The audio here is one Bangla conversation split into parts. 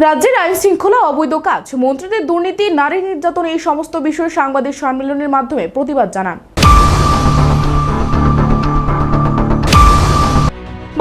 রাজ্যের আইন শৃঙ্খলা, অবৈধ কাজ, মন্ত্রীদের দুর্নীতি, নারী নির্যাতন এই সমস্ত বিষয়ে সাংবাদিক সম্মেলনের মাধ্যমে প্রতিবাদ জানান।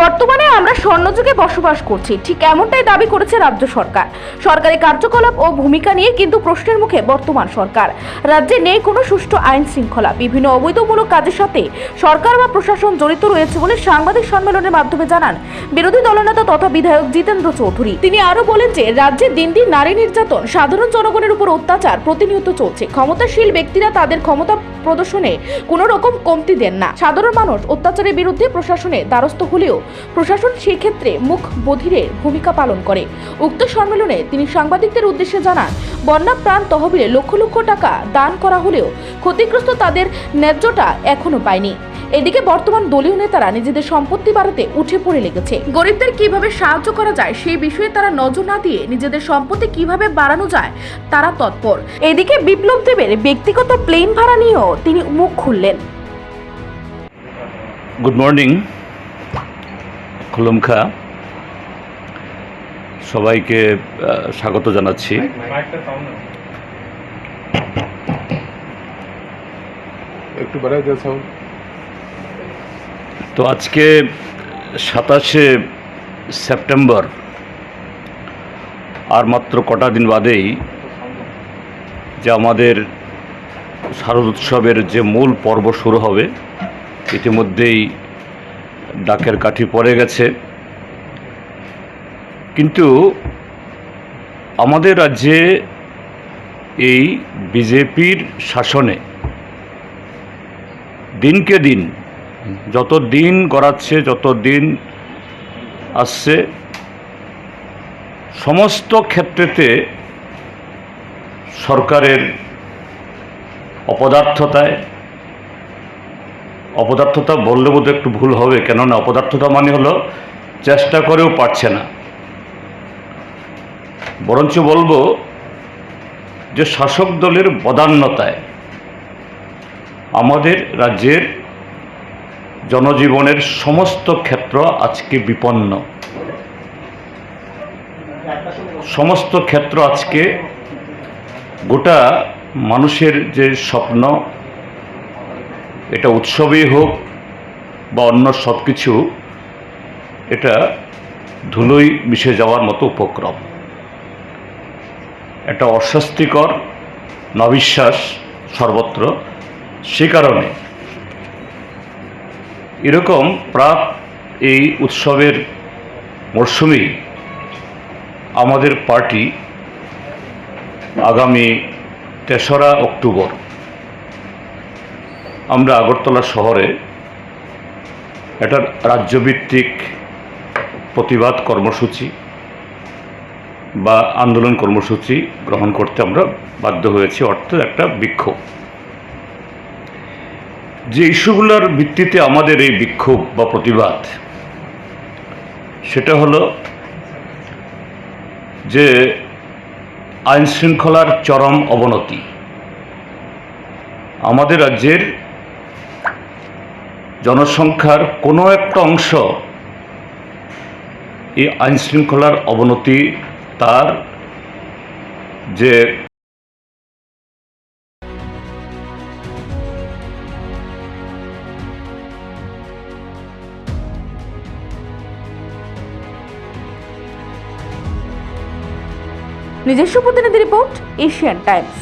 বর্তমানে আমরা স্বর্ণযুগে বসবাস করছি, ঠিক এমনটাই দাবি করেছে রাজ্য সরকার। সরকারি কার্যকলাপ ও ভূমিকা নিয়ে কিন্তু প্রশ্নের মুখে বর্তমান সরকার। রাজ্যে নেই কোনো সুষ্ঠু আইন শৃঙ্খলা, বিভিন্ন অবৈধমূলক কাজের সাথে সরকার বা প্রশাসন জড়িত রয়েছে বলে সাংবাদিক সম্মেলনের মাধ্যমে জানান বিরোধী দলনেতা তথা বিধায়ক জিতেন্দ্র চৌধুরী। তিনি আরো বলেন যে রাজ্যে দিন দিন নারী নির্যাতন, সাধারণ জনগণের উপর অত্যাচার প্রতিনিয়ত চলছে। ক্ষমতাশীল ব্যক্তিরা তাদের ক্ষমতা প্রদর্শনে কোনো রকম কমতি দেন না। সাধারণ মানুষ অত্যাচারের বিরুদ্ধে প্রশাসনের দ্বারস্থ হলেও প্রশাসন সেই ক্ষেত্রে মুখ বধিরের ভূমিকা পালন করে। উক্ত সম্মেলনে তিনি সাংবাদিকদের উদ্দেশ্যে জানান, বন্যা প্রাণ তহবিলে লক্ষ লক্ষ টাকা দান করা হলেও ক্ষতিগ্রস্ত তাদের ন্যায্যটা এখনো পায়নি। এদিকে বর্তমান দলীয় নেতারা নিজেদের সম্পত্তি বাড়াতে উঠে পড়ে লেগেছে। গরিবদের কিভাবে সাহায্য করা যায় সেই বিষয়ে তারা নজর না দিয়ে নিজেদের সম্পত্তি কিভাবে বাড়ানো যায় তারা তৎপর। এদিকে বিপ্লব দেবের ব্যক্তিগত প্লেন ভাড়া নিয়েও তিনি মুখ খুললেন। গুড মর্নিং, খুলুমখা, সবাইকে স্বাগত জানাচ্ছি। একটু বাড়াই দাও সাউন্ড। তো আজকে 27শে সেপ্টেম্বর, আর মাত্র কটা দিন বাদেই যে আমাদের শারদ উৎসবের যে মূল পর্ব শুরু হবে, ইতিমধ্যেই ডাকের কাঠি পড়ে গেছে। কিন্তু আমাদের রাজ্যে এই বিজেপির শাসনে দিনকে দিন যত দিন গড়াচ্ছে, যত দিন আসছে, সমস্ত ক্ষেত্রেতে সরকারের অপদার্থতা বললে বোধহয় একটু ভুল হবে, কেননা অপদার্থতা মানে হলো চেষ্টা করেও পারছে না। বরঞ্চ বলবো যে শাসক দলের বদান্যতায় আমাদের রাজ্যের জনজীবনের সমস্ত ক্ষেত্র আজকে বিপন্ন। সমস্ত ক্ষেত্র আজকে গোটা মানুষের যে স্বপ্ন, এটা উৎসবেই হোক বা অন্য সব কিছু, এটা ধুলোয় মিশে যাওয়ার মতো উপক্রম। একটা অস্বস্তিকর নবিশ্বাস সর্বত্র। সে কারণে এরকম প্রাক এই উৎসবের মরশুমেই আমাদের পার্টি আগামী 3রা অক্টোবর আমরা আগরতলা শহরে একটা রাজ্যভিত্তিক প্রতিবাদ কর্মসূচি বা আন্দোলন কর্মসূচি গ্রহণ করতে আমরা বাধ্য হয়েছি, অর্থাৎ একটা বিক্ষোভ। যে ইস্যুগুলোর ভিত্তিতে আমাদের এই বিক্ষোভ বা প্রতিবাদ, সেটা হলো যে আইন শৃঙ্খলার চরম অবনতি। আমাদের রাজ্যের জনসংখ্যার কোনো একটা অংশ এই আইন শৃঙ্খলার অবনতি, তার যে নিজস্ব প্রতিনিধি রিপোর্ট, এশিয়ান টাইমস।